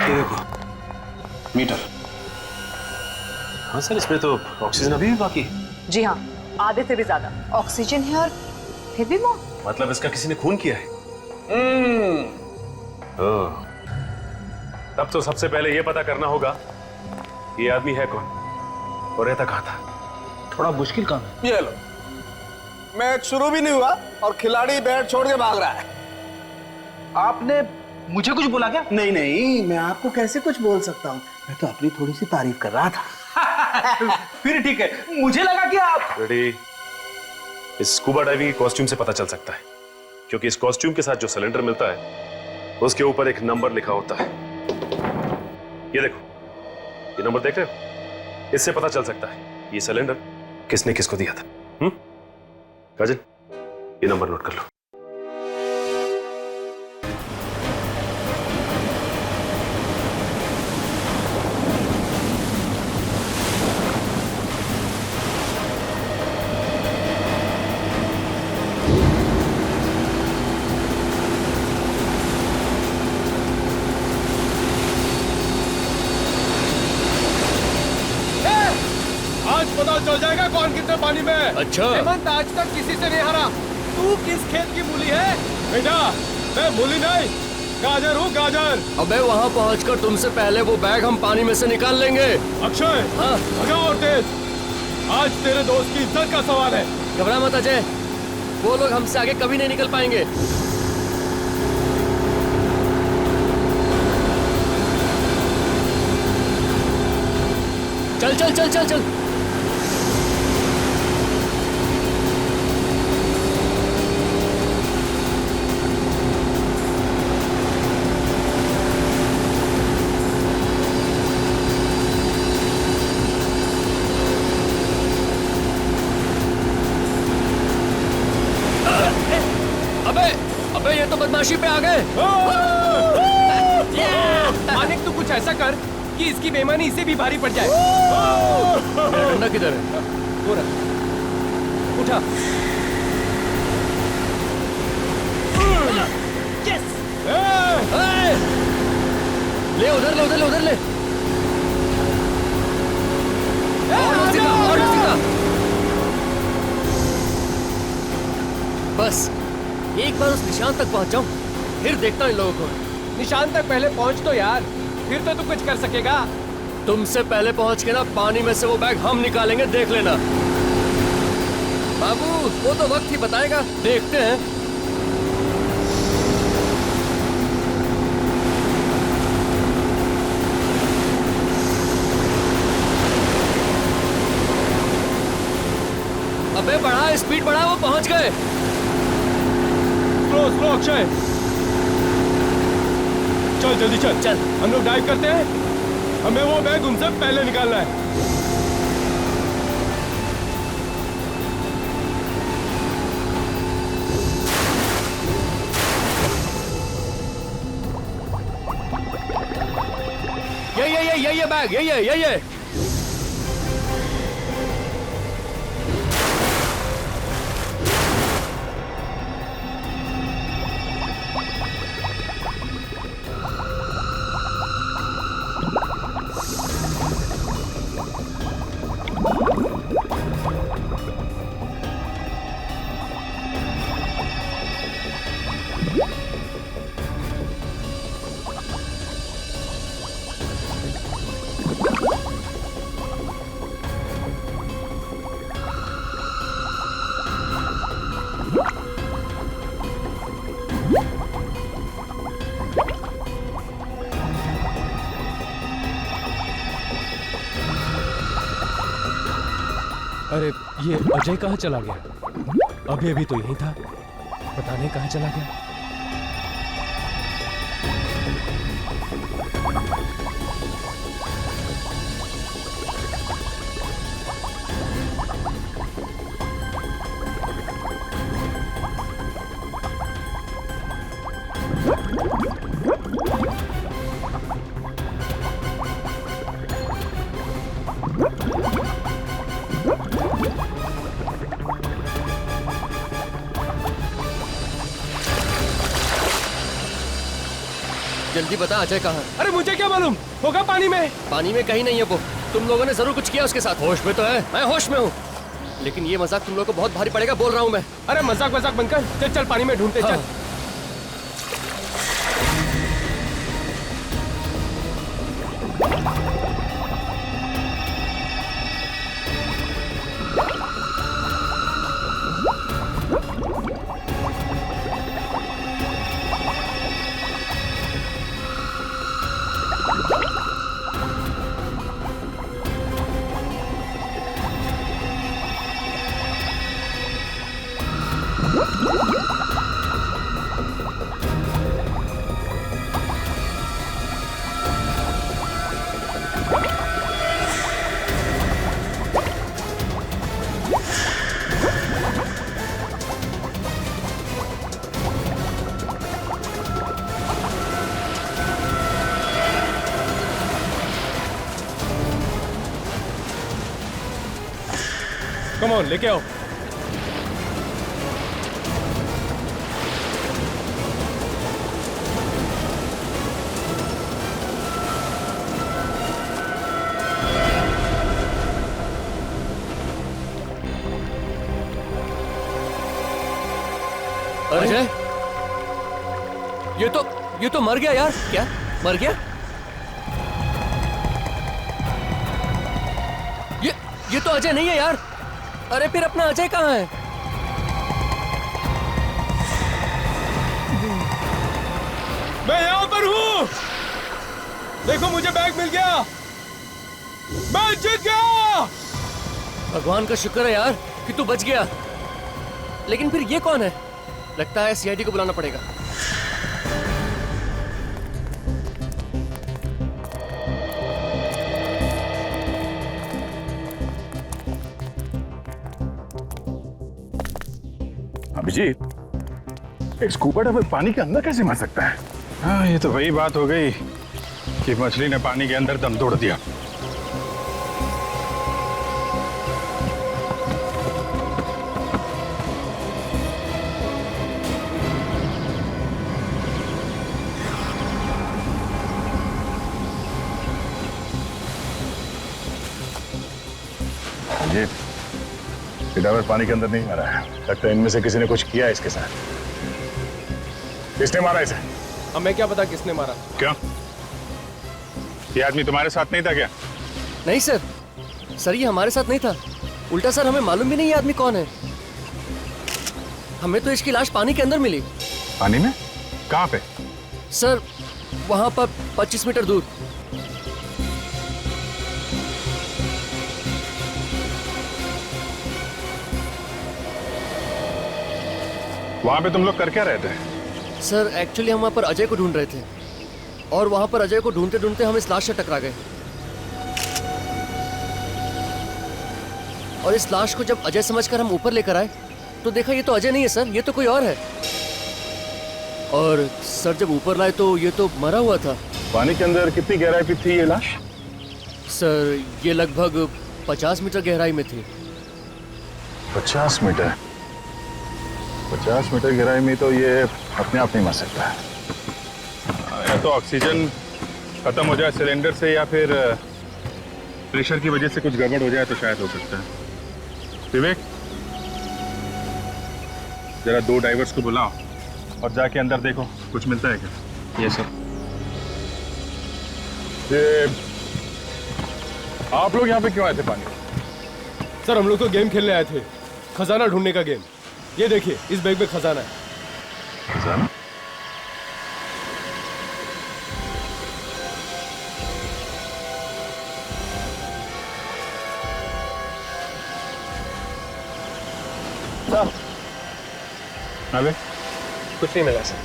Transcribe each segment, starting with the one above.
ये देखो मीटर। हाँ सर, इसमें तो ऑक्सीजन अभी भी बाकी है। जी हाँ, आधे से भी ज्यादा ऑक्सीजन है और फिर भी मौत। मतलब इसका किसी ने खून किया है। ओह, तब तो सबसे पहले यह पता करना होगा ये आदमी है कौन और रहता कहां था। थोड़ा मुश्किल काम है। ये लो, मैच शुरू भी नहीं हुआ और खिलाड़ी बैट छोड़ के भाग रहा है। आपने मुझे कुछ बोला क्या? नहीं नहीं, मैं आपको कैसे कुछ बोल सकता हूँ, मैं तो अपनी थोड़ी सी तारीफ कर रहा था। फिर ठीक है, मुझे लगा कि आप रेडी। इस स्कूबा डाइविंग की कॉस्ट्यूम से पता चल सकता है, क्योंकि इस कॉस्ट्यूम के साथ जो सिलेंडर मिलता है उसके ऊपर एक नंबर लिखा होता है। ये देखो, ये नंबर देख रहे हो? इससे पता चल सकता है ये सिलेंडर किसने किसको दिया था। काजल, ये नंबर नोट कर लो। आज पता चल जाएगा कौन कितने पानी में है। अच्छा। हेमंत आज तक किसी से नहीं हारा। तू किस खेत की मूली है? बेटा, मैं मूली नहीं, गाजर हूँ, गाजर। अबे वहाँ पहुँचकर तुमसे पहले वो बैग हम पानी में से निकाल लेंगे। अक्षय, हाँ। भगाओ और तेज। आज तेरे दोस्त की इज्जत का सवाल है। घबरा मत अजय, वो लोग हमसे आगे कभी नहीं निकल पाएंगे। चल चल चल चल चल। अबे ये तो बदमाशी पे आ गए। मानिक, तू कुछ ऐसा कर कि इसकी बेईमानी इसे भी भारी पड़ जाए। मेरा डंडा किधर है? वो रख, उठा। ले उधर ले उधर ले उधर ले। और सीधा। बस एक बार उस निशान तक पहुंच जाऊं, फिर देखता हूं इन लोगों को। निशान तक पहले पहुंच तो यार, फिर तो तू कुछ कर सकेगा। तुमसे पहले पहुंच के ना पानी में से वो बैग हम निकालेंगे, देख लेना। बाबू, वो तो वक्त ही बताएगा, देखते हैं। अबे बढ़ा, स्पीड बढ़ा, वो पहुंच गए। स्लो स्लो अक्षय, चल जल्दी चल। चल। हम लोग डाइव करते हैं, हमें वो बैग उनसे पहले निकालना है। ये बैग, ये अरे ये अजय कहाँ चला गया? अभी अभी तो यहीं था, पता नहीं कहाँ चला गया। जल्दी बता अजय कहाँ है? अरे मुझे क्या मालूम, होगा पानी में। पानी में कहीं नहीं है वो। तुम लोगों ने जरूर कुछ किया उसके साथ। होश में तो है, मैं होश में हूँ, लेकिन ये मजाक तुम लोगों को बहुत भारी पड़ेगा, बोल रहा हूँ मैं। अरे मजाक मजाक बनकर चल चल पानी में ढूंढते चल। कम ऑन, लेके आओ। अजय, ये तो मर गया यार। क्या मर गया? ये तो अजय नहीं है यार। अरे फिर अपना अजय कहाँ है? मैं यहाँ पर हूँ, देखो मुझे बैग मिल गया, मैं जीत गया। भगवान का शुक्र है यार कि तू बच गया। लेकिन फिर ये कौन है? लगता है सीआईडी को बुलाना पड़ेगा। अभिजीत, एक स्कूबा डाइवर पानी के अंदर कैसे मर सकता है? हाँ, ये तो वही बात हो गई कि मछली ने पानी के अंदर दम तोड़ दिया। अभिजीत, ये डाइवर पानी के अंदर नहीं मरा है। लगता है इनमें से किसी ने कुछ किया है इसके साथ। किसने मारा इसे? हमें क्या पता किसने मारा। क्यों? ये आदमी तुम्हारे साथ नहीं था क्या? नहीं सर, ये हमारे साथ नहीं था। उल्टा सर, हमें मालूम भी नहीं ये आदमी कौन है। हमें तो इसकी लाश पानी के अंदर मिली। पानी में? कहाँ पे? सर, वहां पर 25 मीटर दूर। वहां पे तुम लोग कर क्या रहे थे? सर, एक्चुअली हम वहां पर अजय को ढूंढ रहे थे, और वहां पर अजय को ढूंढते ढूंढते हम इस लाश से टकरा गए। और इस लाश को जब अजय समझकर हम ऊपर लेकर आए तो देखा ये तो अजय नहीं है सर, ये तो कोई और है। और सर, जब ऊपर लाए तो ये तो मरा हुआ था। पानी के अंदर कितनी गहराई पे थी ये लाश? सर, ये लगभग 50 मीटर गहराई में थी। 50 मीटर? 50 मीटर गहराई में तो ये अपने आप नहीं मर सकता है। या तो ऑक्सीजन खत्म हो जाए सिलेंडर से, या फिर प्रेशर की वजह से कुछ गड़बड़ हो जाए तो शायद हो सकता है। विवेक, जरा 2 डाइवर्स को बुलाओ और जाके अंदर देखो कुछ मिलता है क्या। Yes sir. ये आप लोग यहाँ पे क्यों आए थे पानी? सर, हम लोग तो गेम खेलने आए थे, खजाना ढूंढने का गेम। ये देखिए, इस बैग में खजाना है। खजाना? अबे कुछ नहीं मिला सर।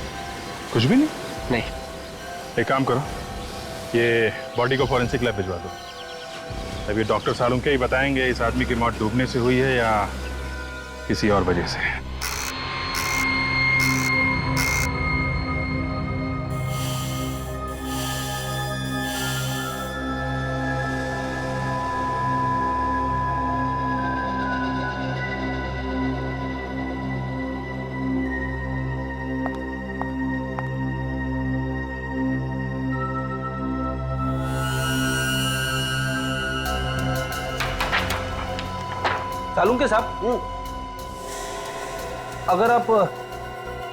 कुछ भी नहीं? नहीं। एक काम करो, ये बॉडी को फॉरेंसिक लैब भिजवा दो। अब ये डॉक्टर सालुंके ही बताएंगे इस आदमी की मौत डूबने से हुई है या किसी और वजह से। सालुंके साहब, अगर आप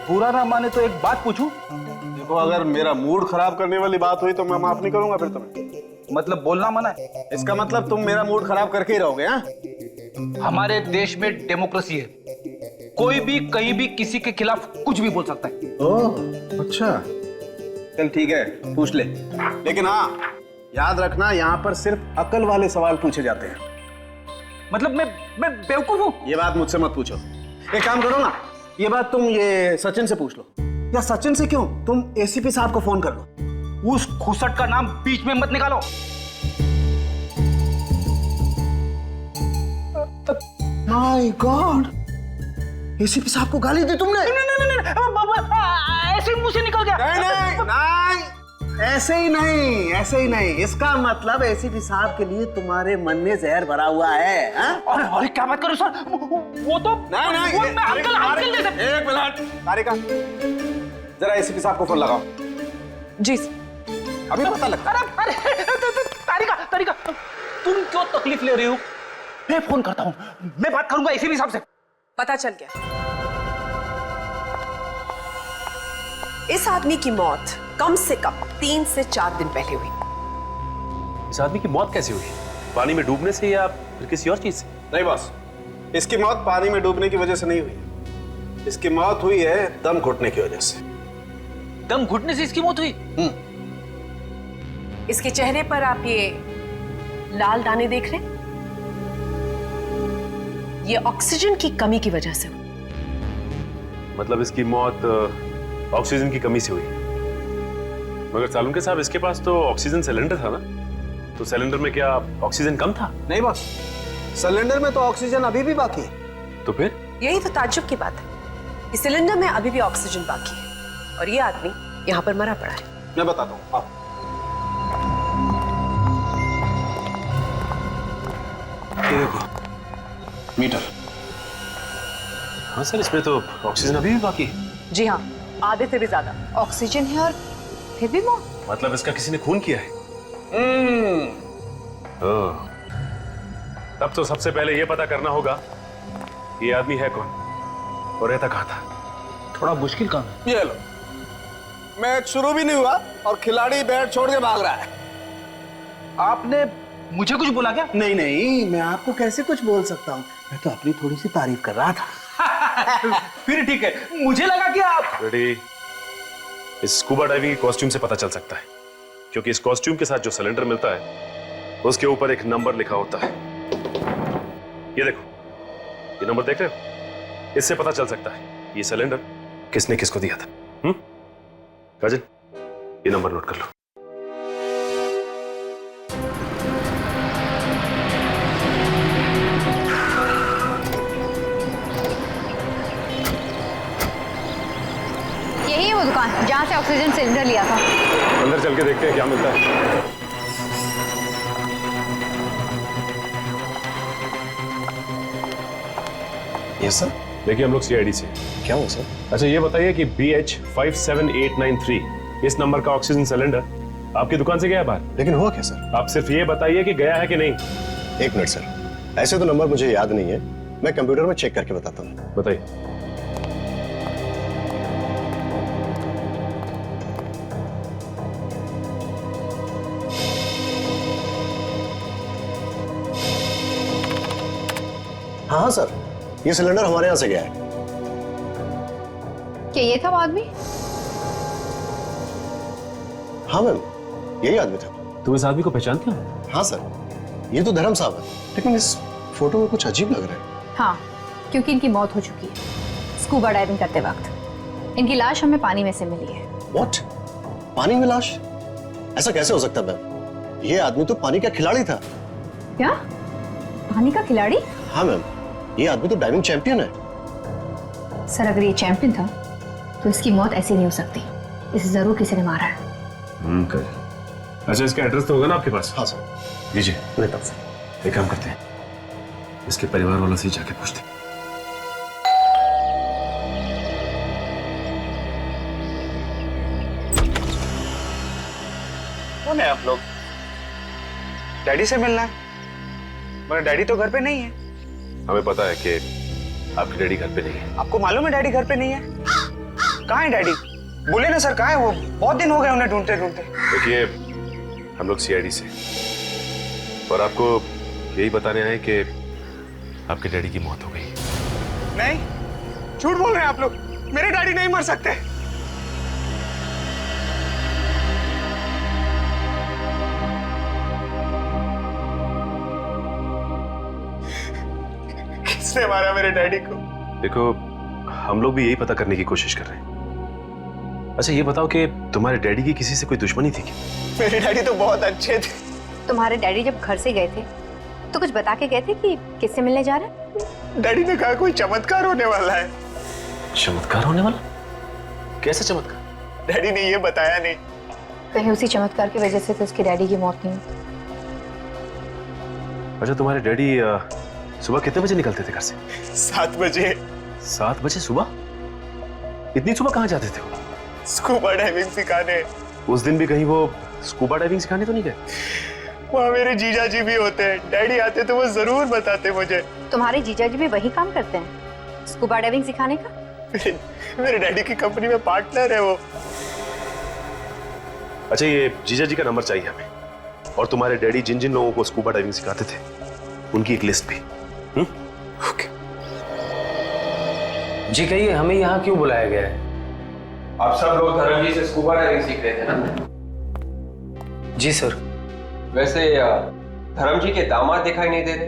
बुरा ना माने तो एक बात पूछूं? देखो, अगर मेरा मूड खराब करने वाली बात हुई तो मैं माफ नहीं करूंगा फिर तुम्हें। मतलब बोलना मना है? इसका मतलब तुम मेरा मूड खराब करके ही रहोगे? हाँ, हमारे देश में डेमोक्रेसी है, कोई भी कहीं भी किसी के खिलाफ कुछ भी बोल सकता है। ओह अच्छा, चल ठीक है, पूछ ले। लेकिन हाँ, याद रखना, यहाँ पर सिर्फ अकल वाले सवाल पूछे जाते हैं। मतलब मैं बेवकूफ हूँ? ये बात मुझसे मत पूछो। एक काम करो ना, ये बात तुम ये सचिन से पूछ लो। या सचिन से क्यों, तुम एसीपी साहब को फोन कर लो। उस खुसट का नाम बीच में मत निकालो। माय गॉड, एसीपी साहब को गाली दी तुमने? नहीं, ऐसे ही मुंह से निकल गया। नहीं, ऐसे ही नहीं, ऐसे ही नहीं। इसका मतलब एसीपी साहब के लिए तुम्हारे मन में जहर भरा हुआ है। हाँ? अरे अरे क्या बात कर रहे हो सर, वो तो नहीं, वो मैं अंकल जैसे। एक मिनट तारिका, जरा एसीपी साहब को फोन लगाओ। जी अभी पता लगता है। अरे तारिका, तुम क्यों तकलीफ ले रही हो? मैं फोन करता हूँ, मैं बात करूंगा एसीपी साहब से। पता चल गया, इस आदमी की मौत कम से कम 3 से 4 दिन पहले हुई। इस आदमी की मौत कैसे हुई? पानी में डूबने से या फिर किसी और चीज से? नहीं बॉस, इसकी मौत पानी में डूबने की वजह से नहीं हुई। इसकी मौत हुई है दम घुटने की वजह से। दम घुटने से इसकी मौत हुई? इसके चेहरे पर आप ये लाल दाने देख रहे हैं, ये ऑक्सीजन की कमी की वजह से हुई। मतलब इसकी मौत ऑक्सीजन की कमी से हुई। मगर सालुंके साहब, इसके पास तो ऑक्सीजन सिलेंडर था ना, तो सिलेंडर में क्या ऑक्सीजन कम था? नहीं बॉस, सिलेंडर में तो ऑक्सीजन अभी भी बाकी है। तो फिर? यही तो ताज्जुब की बात है, इस सिलेंडर में अभी भी ऑक्सीजन बाकी है और ये आदमी यहाँ पर मरा पड़ा है। मैं बताता हूँ, आओ। ये देखो मीटर। हाँ सर, इसमें तो ऑक्सीजन अभी भी बाकी है। जी हाँ, आधे से भी ज्यादा। ऑक्सीजन है और फिर भी मौत? मतलब इसका किसी ने खून किया है? ओह, तब तो सबसे पहले यह पता करना होगा ये आदमी है कौन और रहता कहाँ था। थोड़ा मुश्किल काम है। ये लो, मैच शुरू भी नहीं हुआ और खिलाड़ी बैट छोड़ के भाग रहा है। आपने मुझे कुछ बोला क्या? नहीं, मैं आपको कैसे कुछ बोल सकता हूँ, मैं तो अपनी थोड़ी सी तारीफ कर रहा था। फिर ठीक है, मुझे लगा कि आप रेडी। इस स्कूबा डाइविंग की कॉस्ट्यूम से पता चल सकता है, क्योंकि इस कॉस्ट्यूम के साथ जो सिलेंडर मिलता है उसके ऊपर एक नंबर लिखा होता है। ये देखो, ये नंबर देख रहे हो? इससे पता चल सकता है ये सिलेंडर किसने किसको दिया था। काजल, ये नंबर नोट कर लो। यही है वो दुकान जहाँ से ऑक्सीजन सिलेंडर लिया था। अंदर चल के देखते हैं क्या मिलता है। Yes sir. देखिए, हम लोग सीआईडी से। क्या हो सर? अच्छा, ये बताइए कि BH57893 इस नंबर का ऑक्सीजन सिलेंडर आपकी दुकान से गया है बाहर? लेकिन हुआ क्या सर? आप सिर्फ ये बताइए कि गया है कि नहीं। एक मिनट सर, ऐसे तो नंबर मुझे याद नहीं है, मैं कंप्यूटर में चेक करके बताता हूँ। बताइए। हाँ सर, ये सिलेंडर हमारे यहाँ से गया है। क्या ये था वो आदमी? हाँ मैम, यही आदमी था। तुम इस आदमी को पहचानते हो? हाँ सर, ये तो धर्म साहब है, लेकिन इस फोटो में कुछ अजीब लग रहा है। हाँ, क्योंकि इनकी मौत हो चुकी है स्कूबा डाइविंग करते वक्त। इनकी लाश हमें पानी में से मिली है। व्हाट? पानी में लाश? ऐसा कैसे हो सकता है मैम? ये आदमी तो पानी का खिलाड़ी था। क्या? पानी का खिलाड़ी? हाँ मैम, ये आदमी तो डाइविंग चैंपियन है। सर, अगर ये चैंपियन था तो इसकी मौत ऐसी नहीं हो सकती, इसे जरूर किसी ने मारा है। अच्छा, इसका एड्रेस तो होगा ना आपके पास? हाँ सर। लीजिए। मेरे पास सर। एक काम करते हैं, इसके परिवार वालों से जाके पूछते हैं। कौन है आप लोग? डैडी से मिलना है, मगर डैडी तो घर पे नहीं है। हमें पता है कि आपकी डैडी घर पे नहीं है। आपको मालूम है डैडी घर पे नहीं है? कहाँ है डैडी? बोले ना सर, कहाँ है वो? बहुत दिन हो गए उन्हें ढूंढते ढूंढते। देखिए, हम लोग सीआईडी से और आपको यही बताने आए कि आपके डैडी की मौत हो गई। नहीं, झूठ बोल रहे हैं आप लोग। मेरे डैडी नहीं मर सकते। किसने मारा मेरे डैडी को? देखो, हम लोग भी यही पता करने की कोशिश कर रहे हैं। अच्छा ये बताओ कि तुम्हारे डैडी की किसी से कोई दुश्मनी थी क्या? मेरे डैडी तो बहुत अच्छे थे। तुम्हारे डैडी जब घर से गए थे तो कुछ बता के गए थे कि किससे मिलने जा रहे हैं? डैडी ने कहा कोई चमत्कार होने वाला है। चमत्कार होने वाला? कैसा चमत्कार? डैडी ने ये बताया नहीं। कहीं उसी चमत्कार की वजह से तो उसके डैडी की मौत नहीं हुई। अच्छा तुम्हारे डैडी सुबह कितने बजे निकलते थे घर से? 7 बजे। 7 बजे सुबह? इतनी सुबह कहाँ जाते थे वो? स्कूबा डाइविंग सिखाने। उस दिन भी कहीं वो स्कूबा डाइविंग सिखाने तो नहीं गए? वहाँ मेरे जीजा जी भी होते हैं। डैडी आते तो वो जरूर बताते मुझे। तुम्हारे जीजा जी भी वही काम करते हैं, स्कूबा डाइविंग सिखाने का? मेरे डैडी की कंपनी में पार्टनर है वो। अच्छा ये जीजा जी का नंबर चाहिए हमें, और तुम्हारे डैडी जिन जिन लोगों को स्कूबा डाइविंग सिखाते थे उनकी एक लिस्ट भी। ओके। जी कहिए, हमें यहाँ क्यों बुलाया गया है? आप सब लोग धर्म जी से स्कूबा डाइविंग सीख रहे थे ना? जी सर। वैसे धर्म जी के दामाद दिखाई नहीं दे रहे,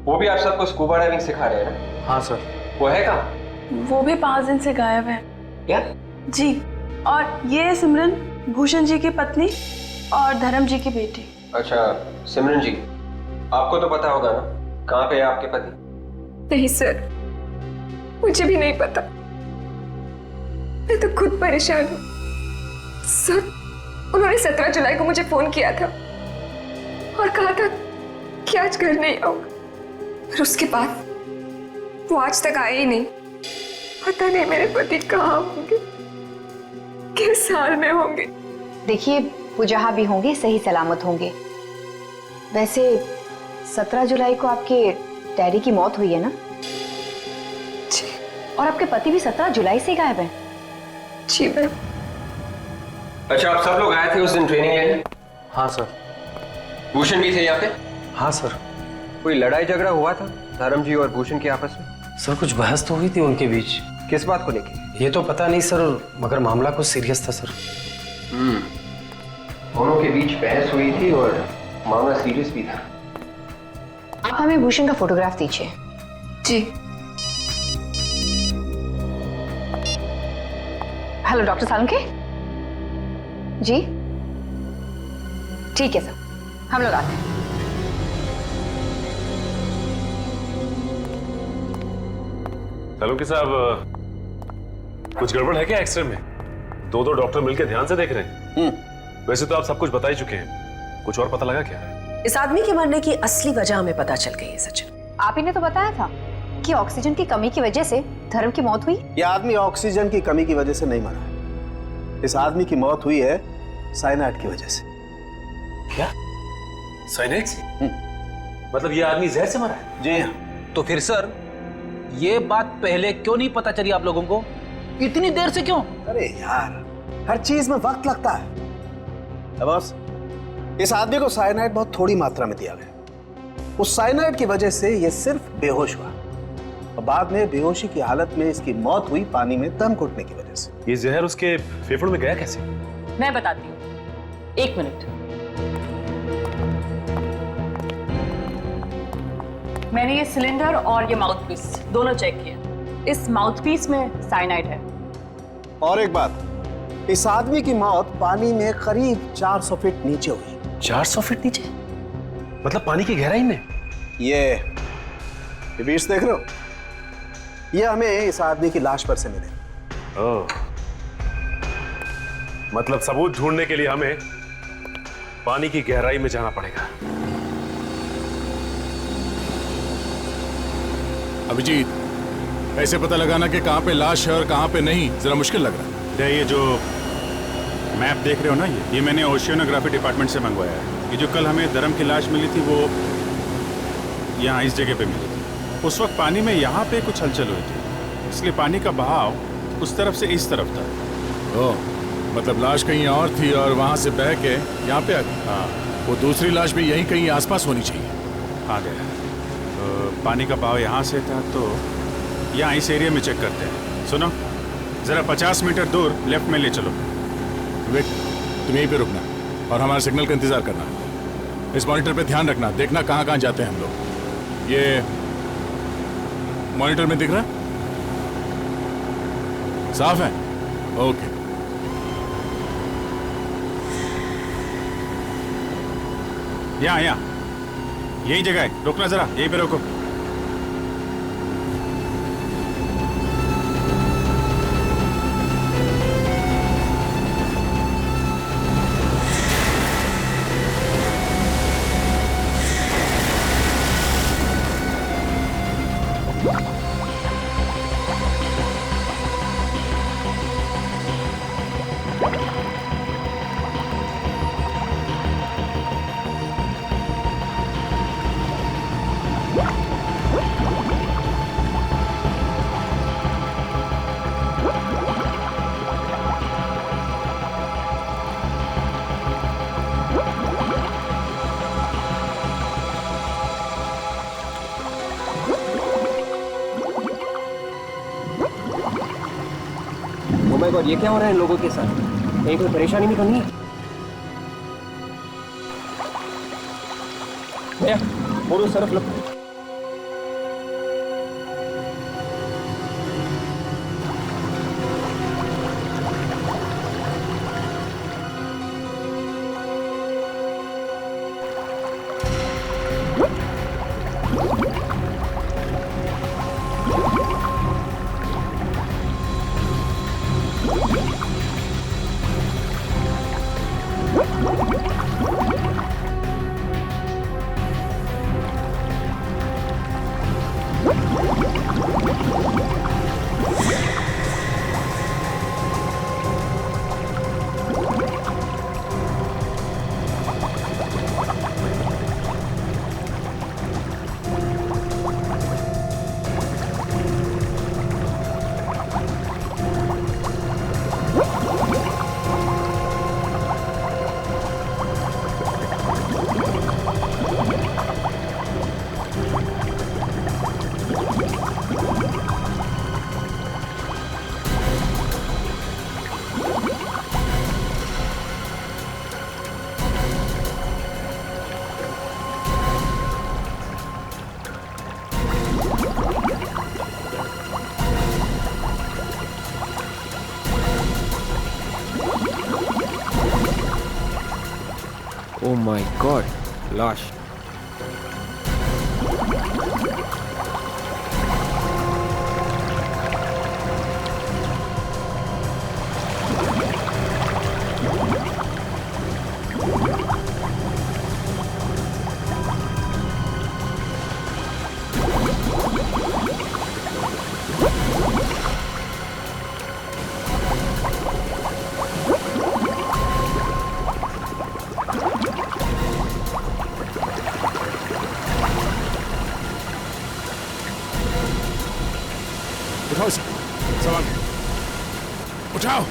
वो भी आप सबको स्कूबा डाइविंग सिखा रहे हैं ना? हाँ सर। वो है कहाँ? वो भी 5 दिन से गायब है। क्या? जी, और ये है सिमरन, भूषण जी की पत्नी और धर्म जी की बेटी। अच्छा सिमरन जी, आपको तो पता होगा ना कहाँ पे है आपके पति? नहीं सर, मुझे भी नहीं पता। मैं तो खुद परेशान हूँ सर। उन्होंने 17 जुलाई को मुझे फोन किया था और कहा था कि आज घर नहीं आऊंगा, फिर उसके बाद वो आज तक आए ही नहीं। पता नहीं मेरे पति कहाँ होंगे, किस हाल में होंगे। देखिए, वो जहाँ भी होंगे सही सलामत होंगे। वैसे 17 जुलाई को आपके डैडी की मौत हुई है ना? जी। और आपके पति भी 17 जुलाई से गायब हैं? जी मैम। अच्छा आप सब लोग आए थे उस दिन ट्रेनिंग लेने? हाँ सर। भूषण भी थे यहाँ पे? हाँ सर। कोई लड़ाई झगड़ा हुआ था धर्म जी और भूषण के आपस में? सर कुछ बहस तो हुई थी उनके बीच। किस बात को लेके? ये तो पता नहीं सर, मगर मामला कुछ सीरियस था सर। दोनों के बीच बहस हुई थी और मामला सीरियस भी था। आप हमें भूषण का फोटोग्राफ दीजिए। जी। हेलो डॉक्टर सालुंके जी। ठीक है सर, हम लोग आते हैं। सालुंके साहब, कुछ गड़बड़ है क्या एक्सरे में? दो डॉक्टर मिलकर ध्यान से देख रहे हैं। वैसे तो आप सब कुछ बता ही चुके हैं, कुछ और पता लगा क्या? इस आदमी के मरने की असली वजह हमें पता चल गई है सचिन। आप ही ने तो बताया था कि ऑक्सीजन की कमी की वजह से धर्म की मौत हुई। यह आदमी ऑक्सीजन की कमी की वजह से नहीं मरा। इस आदमी की मौत हुई है साइनाइड की वजह से। क्या? साइनाइड से? मतलब ये आदमी जहर से मरा है? जी हाँ। तो फिर सर ये बात पहले क्यों नहीं पता चली आप लोगों को? इतनी देर से क्यों? अरे यार, हर चीज में वक्त लगता है। बॉस, इस आदमी को साइनाइड बहुत थोड़ी मात्रा में दिया गया। उस साइनाइड की वजह से ये सिर्फ बेहोश हुआ और बाद में बेहोशी की हालत में इसकी मौत हुई पानी में दम घुटने की वजह से। ये जहर उसके फेफड़ों में गया कैसे? मैं बताती हूँ, 1 मिनट। मैंने ये सिलेंडर और ये माउथपीस दोनों चेक किए। इस माउथपीस में साइनाइड है। और एक बात, इस आदमी की मौत पानी में करीब 400 फीट नीचे हुई। 400 फीट नीचे? मतलब पानी की गहराई में? ये बीच देख रहे हो? ये हमें इस आदमी की लाश पर से मिले। ओह, मतलब सबूत ढूंढने के लिए हमें पानी की गहराई में जाना पड़ेगा। अभिजीत, ऐसे पता लगाना कि कहाँ पे लाश है और कहाँ पे नहीं, जरा मुश्किल लग रहा है। ये जो मैप देख रहे हो ना, ये मैंने ओशियोनोग्राफी डिपार्टमेंट से मंगवाया है। ये जो कल हमें धर्म की लाश मिली थी वो यहाँ इस जगह पे मिली थी। उस वक्त पानी में यहाँ पे कुछ हलचल हुई थी, इसलिए पानी का बहाव उस तरफ से इस तरफ था। ओह, मतलब लाश कहीं और थी और वहां से बह के यहाँ पे आ गई। हाँ, वो दूसरी लाश भी यहीं कहीं आसपास होनी चाहिए। आ गया। तो पानी का बहाव यहाँ से था, तो यहाँ इस एरिया में चेक करते हैं। सुनो, जरा 50 मीटर दूर लेफ्ट में ले चलो। वेट, तुम यहीं पे रुकना और हमारे सिग्नल का इंतजार करना। इस मॉनिटर पे ध्यान रखना, देखना कहाँ कहाँ जाते हैं हम लोग। ये मॉनिटर में दिख रहा है? साफ है? ओके। यहाँ यही जगह है, रुकना जरा, यहीं पे रुको। और ये क्या हो रहा है इन लोगों के साथ? कहीं कोई परेशानी भी तो नहीं है? भैया, और उस तरफ लो। Oh my God, लाश। उठाओ सवाल, उठाओ।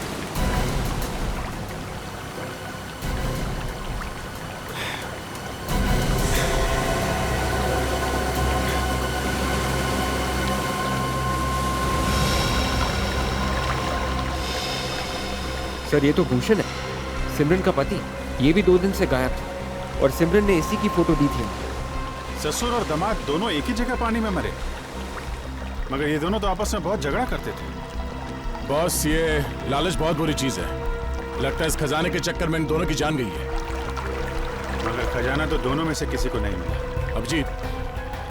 सर, ये तो भूषण है, सिमरन का पति। ये भी 2 दिन से गायब था और सिमरन ने इसी की फोटो दी थी। ससुर और दामाद दोनों एक ही जगह पानी में मरे, मगर ये दोनों तो आपस में बहुत झगड़ा करते थे। बॉस, ये लालच बहुत बुरी चीज है। लगता है इस खजाने के चक्कर में इन दोनों की जान गई है। मगर खजाना तो दोनों में से किसी को नहीं मिला। अभिजीत,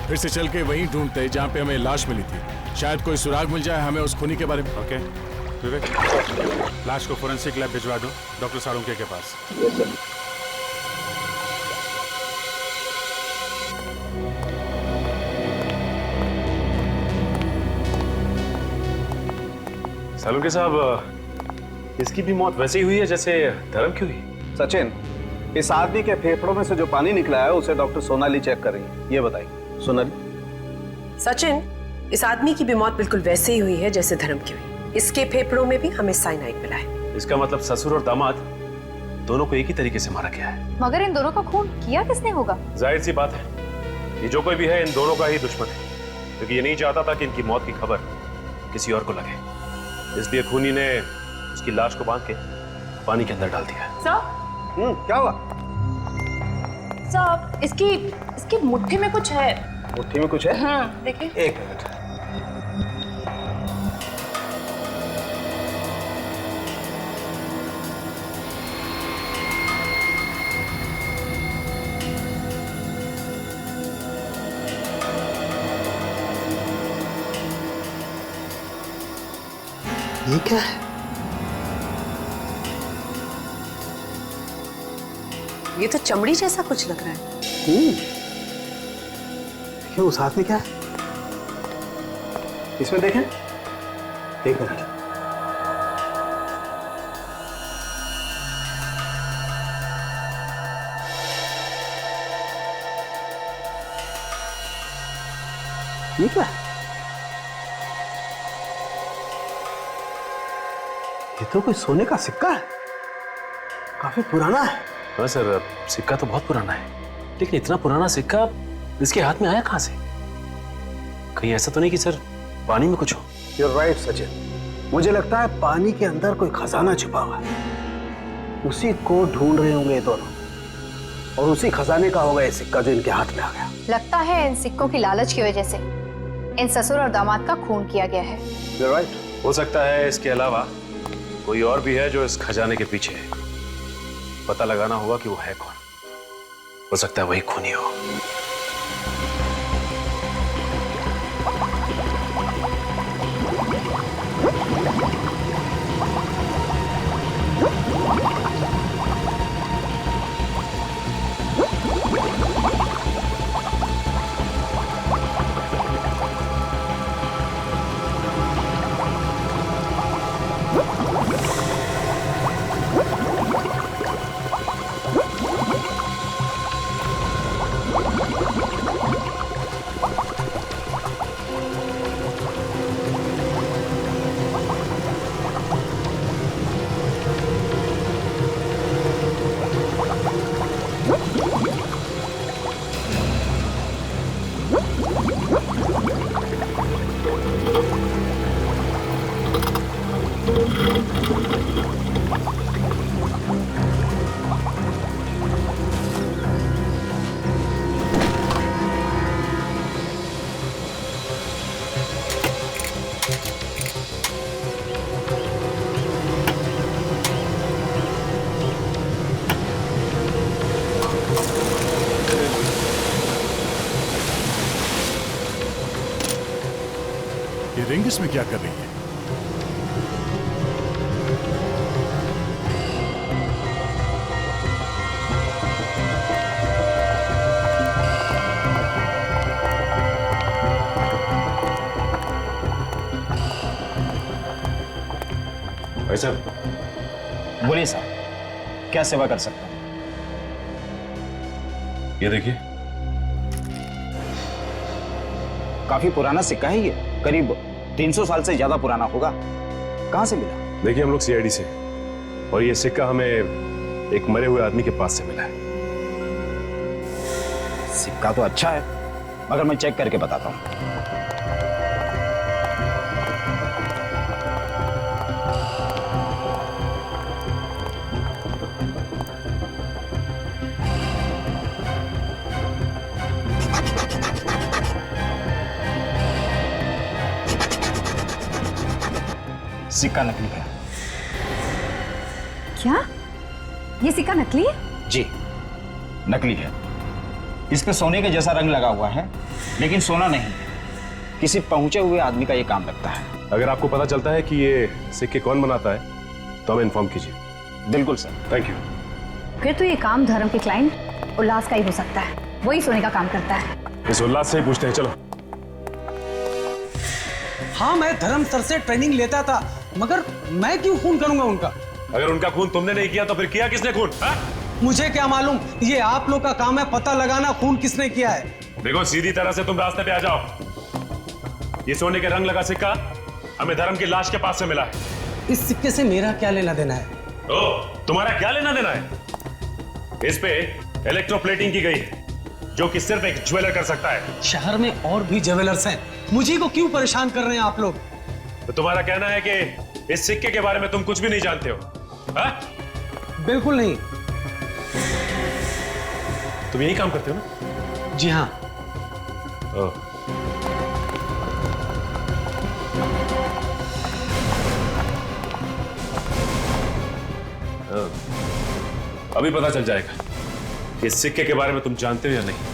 फिर से चल के वहीं ढूंढते हैं जहाँ पे हमें लाश मिली थी। शायद कोई सुराग मिल जाए हमें उस खूनी के बारे में। ओके विवेक, लाश को फोरेंसिक लैब भिजवा दो डॉक्टर साळुंके के पास। Yes sir. साळुंके साहब, इसकी भी मौत वैसे ही हुई है जैसे धर्म की हुई। सचिन, इस आदमी के फेफड़ों में से जो पानी निकला है उसे डॉक्टर सोनाली चेक कर रही है। ये बताइए सोनाली। सचिन, इस आदमी की भी मौत बिल्कुल वैसे ही हुई है जैसे धर्म की हुई। इसके फेफड़ों में भी हमें साइनाइड मिला है। इसका मतलब ससुर और दामाद दोनों को एक ही तरीके से मारा गया है। मगर इन दोनों का खून किया किसने होगा? जाहिर सी बात है, ये जो कोई भी है इन दोनों का ही दुश्मन है, क्योंकि ये नहीं चाहता था कि इनकी मौत की खबर किसी और को लगे। इसलिए खूनी ने उसकी लाश को बांध के पानी के अंदर डाल दिया। सर, क्या हुआ? सर, इसकी मुट्ठी में कुछ है। मुट्ठी में कुछ है? हाँ, देखिए। एक मिनट। ये क्या है? ये तो चमड़ी जैसा कुछ लग रहा है। क्यों, उस हाथ में क्या है? इसमें देखें। एक मिनट। ये क्या है? ये तो कोई सोने का सिक्का है, काफी पुराना है। हाँ सर, सिक्का तो बहुत पुराना है, लेकिन इतना पुराना सिक्का इसके हाथ में आया कहां से? कहीं ऐसा तो नहीं कि सर पानी में कुछ हो? You're right, Sachin. मुझे लगता है पानी के अंदर कोई खजाना छिपा हुआ है, उसी को ढूंढ रहे होंगे ये दोनों, और उसी खजाने का होगा ये सिक्का जो इनके हाथ में आ गया। लगता है इन सिक्कों की लालच की वजह से इन ससुर और दामाद का खून किया गया है। You're right। हो सकता है इसके अलावा कोई और भी है जो इस खजाने के पीछे है। पता लगाना होगा कि वो है कौन। हो सकता है वही खूनी हो। ये रिंग इसमें क्या कर रही है? भाई साहब, बोलिए सर, क्या सेवा कर सकता हूं? ये देखिए। काफी पुराना सिक्का है ये, करीब 300 साल से ज्यादा पुराना होगा। कहां से मिला? देखिए, हम लोग सीआईडी से, और ये सिक्का हमें एक मरे हुए आदमी के पास से मिला है। सिक्का तो अच्छा है, मगर मैं चेक करके बताता हूं। सिक्का नकली है। क्या? ये सिक्का नकली है? जी, नकली है। इस पे सोने के जैसा रंग लगा हुआ है, लेकिन सोना नहीं है। किसी पहुंचे हुए आदमी का ये काम लगता है। अगर आपको पता चलता है कि ये सिक्के कौन बनाता है तो हमें इन्फॉर्म कीजिए। बिल्कुल सर। Thank you. फिर तो ये काम धर्म के क्लाइंट उल्लास का ही हो सकता है, वही सोने का काम करता है। इस उल्लास से ही पूछते हैं, चलो। हाँ, मैं धर्म सर से ट्रेनिंग लेता था, मगर मैं क्यों खून करूंगा उनका? अगर उनका खून तुमने नहीं किया तो फिर किया किसने खून? मुझे क्या मालूम, ये आप लोग का काम है पता लगाना खून किसने किया है। देखो, सीधी तरह से तुम रास्ते पे आ जाओ। ये सोने के रंग लगा सिक्का हमें धर्म की लाश के पास से मिला है। इस सिक्के से मेरा क्या लेना देना है? ओ, तुम्हारा क्या लेना देना है? इस पे इलेक्ट्रोप्लेटिंग की गई है जो कि सिर्फ एक ज्वेलर कर सकता है। शहर में और भी ज्वेलर्स हैं, मुझे को क्यों परेशान कर रहे हैं आप लोग? तो तुम्हारा कहना है कि इस सिक्के के बारे में तुम कुछ भी नहीं जानते हो? हा? बिल्कुल नहीं। तुम यही काम करते हो ना? जी हाँ। अभी पता चल जाएगा कि इस सिक्के के बारे में तुम जानते हो या नहीं।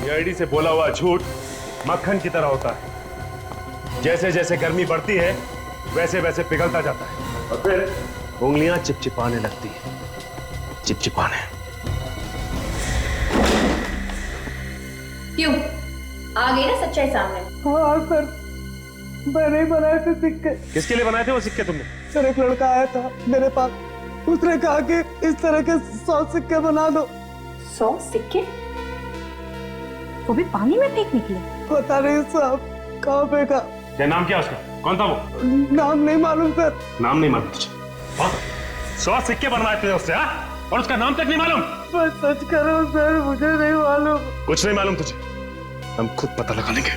सीआईडी से बोला हुआ झूठ मक्खन की तरह होता है। जैसे जैसे गर्मी बढ़ती है वैसे वैसे पिघलता जाता है और फिर उंगलियां चिपचिपाने लगती है। चिपचिपाने। क्यों? आ गई ना सच्चाई सामने? हाँ सर, मैंने ही बनाए थे सिक्के। किसके लिए बनाए थे वो सिक्के तुमने? सर एक लड़का आया था मेरे पास, उसने कहा कि इस तरह के 100 सिक्के बना दो। 100 सिक्के? वो भी पानी में फेंक निकले? पता नहीं साहब, कहाँ फेंका। क्या नाम क्या उसका? कौन था वो? नाम नहीं मालूम सर। नाम नहीं मालूम तुझे? 100 सिक्के बनवाए थे उससे, हाँ? और उसका नाम तक नहीं मालूम? मैं सच कर रहा हूँ सर, मुझे नहीं मालूम। कुछ नहीं मालूम तुझे? हम खुद पता लगा लेंगे।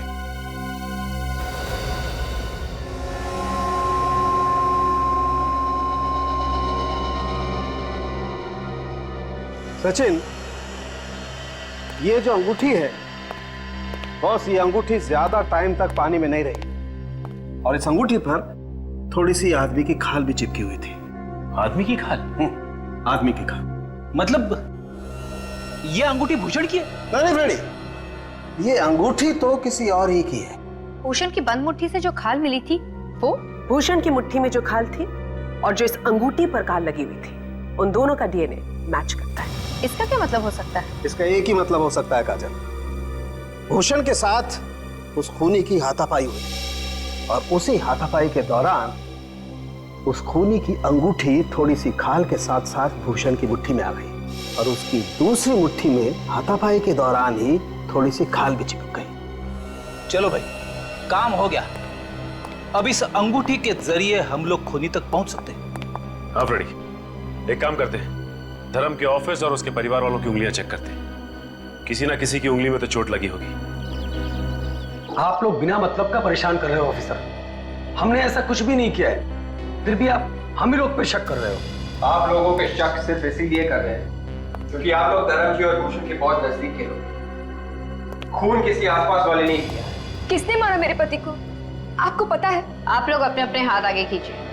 सचिन, ये जो अंगूठी है बॉस, ये अंगूठी ज्यादा टाइम तक पानी में नहीं रही और इस अंगूठी पर थोड़ी सी आदमी की खाल भी चिपकी हुई थी। आदमी की खाल? आदमी की खाल। मतलब ये अंगूठी भूषण की है? नहीं फ्रेडी, ये अंगूठी तो किसी और ही की है। भूषण की बंद मुट्ठी से जो खाल मिली थी वो? भूषण की मुट्ठी में जो खाल थी और जो इस अंगूठी पर खाल लगी हुई थी, उन दोनों का डीएनए मैच करता है। इसका क्या मतलब हो सकता है? इसका एक ही मतलब हो सकता है काजल, भूषण के साथ उस खूनी की हाथापाई हुई और उसी हाथापाई के दौरान उस खूनी की अंगूठी थोड़ी सी खाल के साथ साथ भूषण की मुट्ठी में आ गई और उसकी दूसरी मुट्ठी में हाथापाई के दौरान ही थोड़ी सी खाल भी चिपक गई। चलो भाई, काम हो गया। अब इस अंगूठी के जरिए हम लोग खूनी तक पहुंच सकते हैं। हाँ फ्रेडी, एक काम करते हैं, धर्म के ऑफिस और उसके परिवार वालों की उंगलियां चेक करते हैं। किसी ना किसी की उंगली में तो चोट लगी होगी। आप लोग बिना मतलब का परेशान कर रहे हो ऑफिसर, हमने ऐसा कुछ भी नहीं किया है, फिर भी आप हम ही लोग पे शक कर रहे हो। आप लोगों पे शक सिर्फ इसीलिए कर रहे हैं क्योंकि आप लोग धर्म की और भूषण के बहुत नजदीक के लोग। खून किसी आसपास वाले ने किया। किसने मारा मेरे पति को? आपको पता है? आप लोग अपने अपने हाथ आगे कीजिए।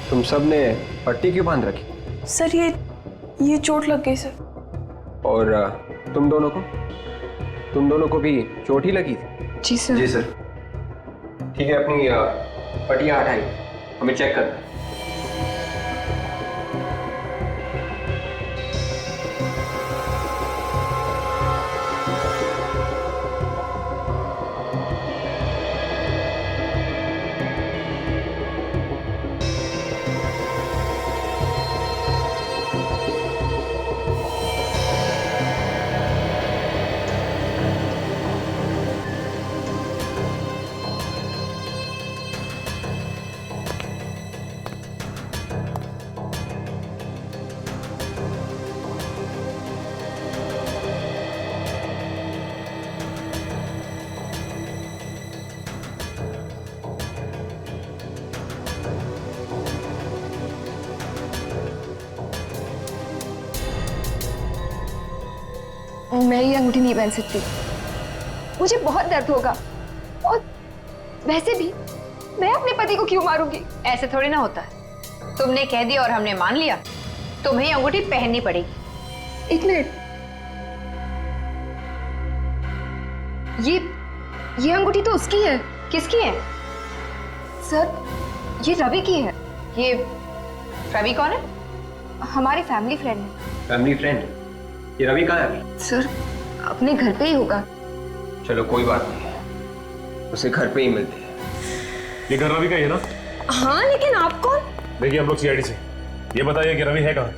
तुम सब ने पट्टी क्यों बांध रखी? सर ये चोट लग गई सर। और तुम दोनों को भी चोट ही लगी थी? जी सर। जी सर। ठीक है, अपनी पट्टियां हटाइए, हमें चेक करना है। मैं ये अंगूठी नहीं पहन सकती, मुझे बहुत दर्द होगा। और वैसे भी मैं अपने पति को क्यों मारूंगी? ऐसे थोड़ी ना होता है। तुमने कह दिया और हमने मान लिया, तुम्हें अंगूठी पहननी पड़ेगी। एक मिनट, ये अंगूठी तो उसकी है। किसकी है? सर, ये रवि की है। ये रवि कौन है? हमारी फैमिली फ्रेंड है। Family friend? ये रवि कहाँ है अभी? सर, अपने घर पे ही होगा। चलो कोई बात नहीं, उसे घर पे ही मिलते हैं। ये घर रवि का ही है ना? हाँ, लेकिन आप कौन? देखिए हम लोग सीआईडी से। ये बताइए कि रवि है कहाँ?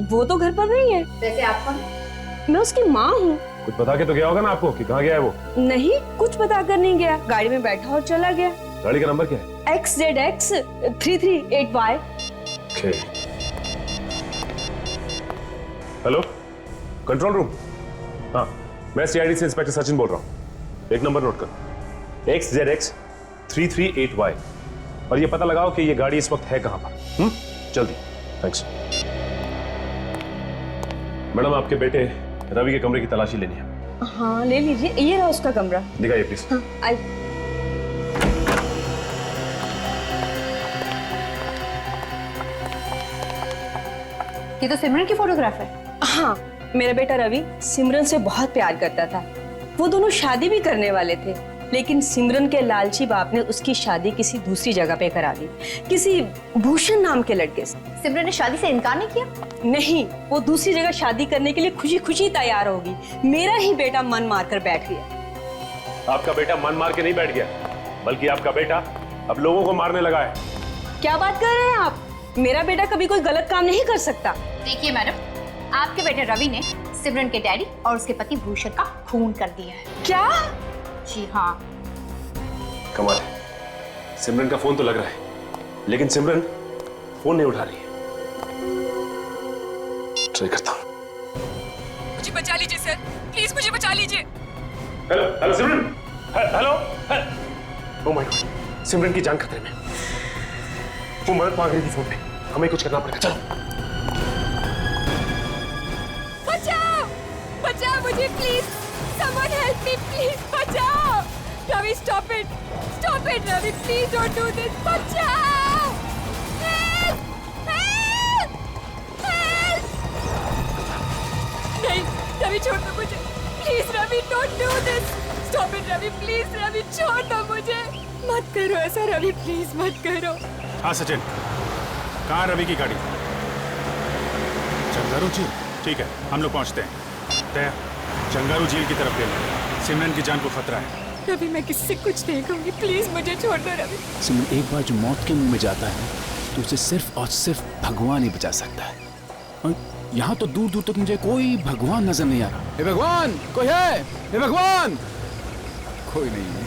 वो तो घर पर नहीं है। वैसे आप कौन? मैं उसकी माँ हूँ। कुछ बता के तो गया होगा ना आपको कि कहाँ गया है वो? नहीं, कुछ बता कर नहीं गया, गाड़ी में बैठा और चला गया। गाड़ी का नंबर क्या है? XZX 338Y। Hello, control room. हाँ, मैं सीआईडी से इंस्पेक्टर सचिन बोल रहा हूँ। एक नंबर नोट कर, XZX 338Y, और ये पता लगाओ कि ये गाड़ी इस वक्त है कहां पर। जल्दी। थैंक्स। मैडम, आपके बेटे रवि के कमरे की तलाशी लेनी है। हाँ, ले लीजिए, ये रहा उसका कमरा। दिखाइए प्लीज। हाँ, आई। ये तो सिमरन की फोटोग्राफ है। हाँ, मेरा बेटा रवि सिमरन से बहुत प्यार करता था। वो दोनों शादी भी करने वाले थे, लेकिन सिमरन के लालची बाप ने उसकी शादी किसी दूसरी जगह पे करा दी, किसी भूषण नाम के लड़के से। सिमरन ने शादी से इनकार नहीं किया? नहीं, वो दूसरी जगह शादी करने के लिए खुशी खुशी तैयार होगी। मेरा ही बेटा मन मार कर बैठ गया। आपका बेटा मन मार के नहीं बैठ गया, बल्कि आपका बेटा अब लोगों को मारने लगा है। क्या बात कर रहे हैं आप? मेरा बेटा कभी कोई गलत काम नहीं कर सकता। देखिए मैडम, आपके बेटे रवि ने सिमरन के डैडी और उसके पति भूषण का खून कर दिया है। क्या? जी हाँ। कमाल है, सिमरन का फोन तो लग रहा है, लेकिन सिमरन फोन नहीं उठा रही है। ट्राई करता हूँ। मुझे बचा लीजिए सर, प्लीज मुझे बचा लीजिए। Hello hello Simran, hello. Oh my God, Simran की जान खतरे में। वो मदद मांग रही थी फोन पे, हमें कुछ करना पड़ेगा। चलो। बचाओ, बचाओ मुझे please, someone help me please, बचाओ। Ravi stop it Ravi, please don't do this, बचाओ। Help, help, help. नहीं रवि, छोड़ दो मुझे please. Ravi don't do this, stop it Ravi, please Ravi, छोड़ दो मुझे। मत करो ऐसा रवि, प्लीज मत करो। हाँ सचिन, कहाँ रवि की गाड़ी? चंगारू झील, ठीक है, हम लोग पहुंचते हैं। तय, चंगारू झील की तरफ ले लो, सिमरन की जान को खतरा है। रवि, मैं किसी से कुछ नहीं कहूंगी, प्लीज मुझे छोड़ दो रवि। सिमरन, एक बार जो मौत के मुंह में जाता है तो उसे सिर्फ और सिर्फ भगवान ही बचा सकता है। और यहाँ तो दूर दूर तक मुझे कोई भगवान नजर नहीं आ रहा। हे भगवान, कोई है? हे भगवान, कोई नहीं है।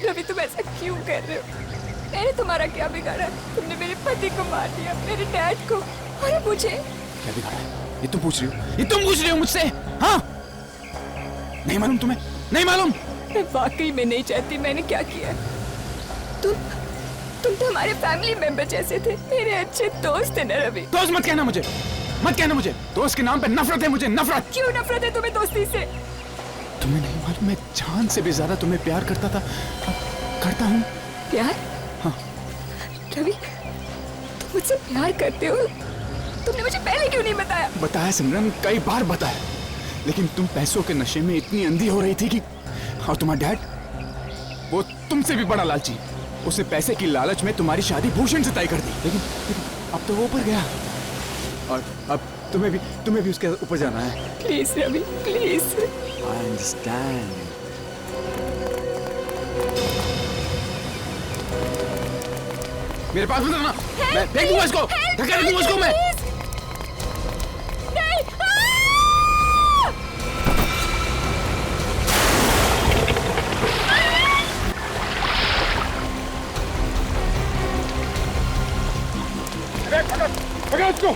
रवि, तुम ऐसा क्यों कर रहे हो? मैंने तुम्हारा क्या बिगाड़ा? तुमने मेरे पति को मार दिया, मेरे डैड को, और मुझे। क्या बिगाड़ा है? ये तुम पूछ रही हो? ये तुम पूछ रही हो मुझसे? हाँ? नहीं मालूम तुम्हें? नहीं मालूम? मैं वाकई में नहीं चाहती मैंने क्या किया। तुम तो हमारे फैमिली मेंबर जैसे थे, मेरे अच्छे दोस्त थे ना रवि। दोस्त मत कहना मुझे, मत कहना मुझे। दोस्त के नाम पे नफरत है मुझे, नफरत। क्यों नफरत है तुम्हें दोस्ती से? तुम्हें नहीं मालूम, मैं जान से भी ज्यादा तुम्हें प्यार करता था, करता हूँ। प्यार? हाँ। रवि, तुम मुझसे प्यार करते हो? तुमने मुझे पहले क्यों नहीं बताया? बताया सिमरन, कई बार बताया, लेकिन तुम पैसों के नशे में इतनी अंधी हो रही थी कि। और तुम्हारा डैड, वो तुमसे भी बड़ा लालची, उसने पैसे की लालच में तुम्हारी शादी भूषण से तय कर दी। लेकिन अब तो वो ऊपर गया, और अब तुम्हें भी उसके ऊपर जाना है। Please Ravi, please. I understand. मेरे पास मत आना, मैं देख दूंगा इसको, धक्का दे दूंगा इसको मैं। पकड़ इसको।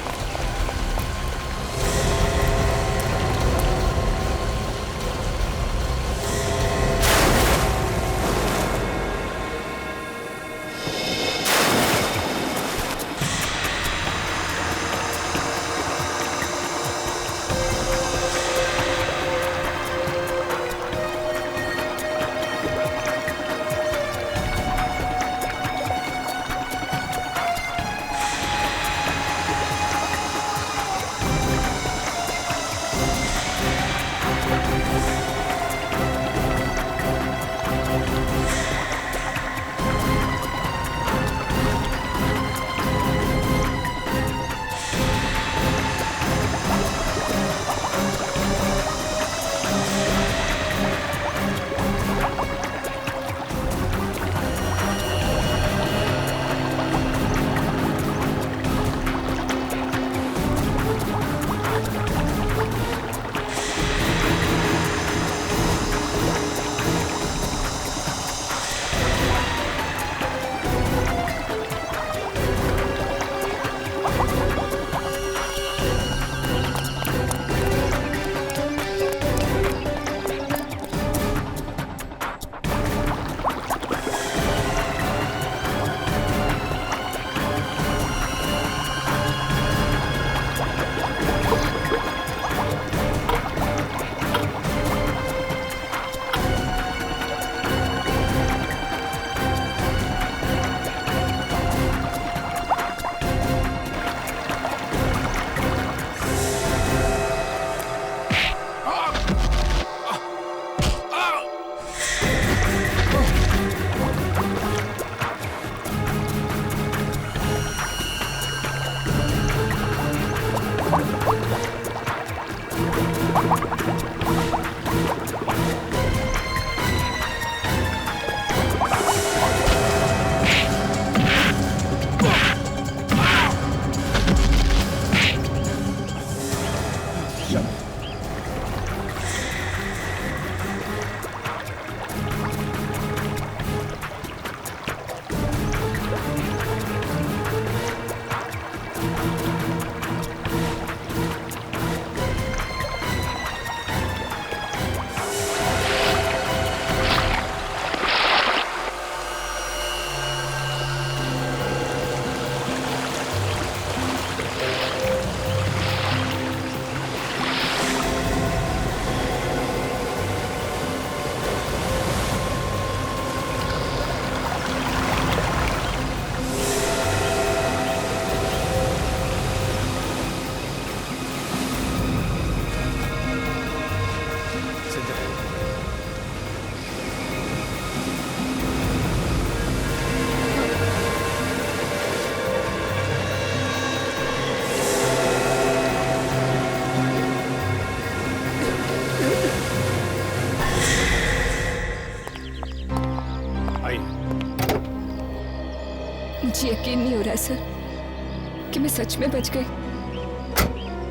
रहा है सर कि मैं सच में बच गई।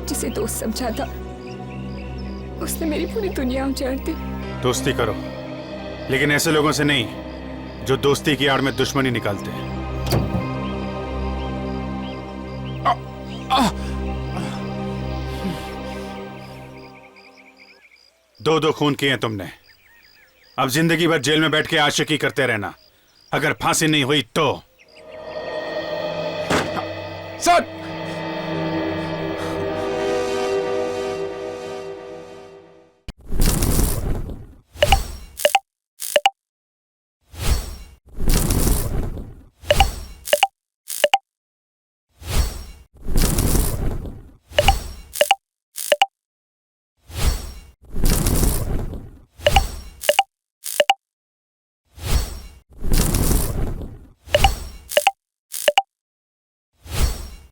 जिसे दोस्त समझा था उसने मेरी पूरी दुनिया उजाड़ दी। दोस्ती करो, लेकिन ऐसे लोगों से नहीं जो दोस्ती की आड़ में दुश्मनी निकालते हैं। दो खून किए हैं तुमने, अब जिंदगी भर जेल में बैठ के आशिकी करते रहना। अगर फांसी नहीं हुई तो सर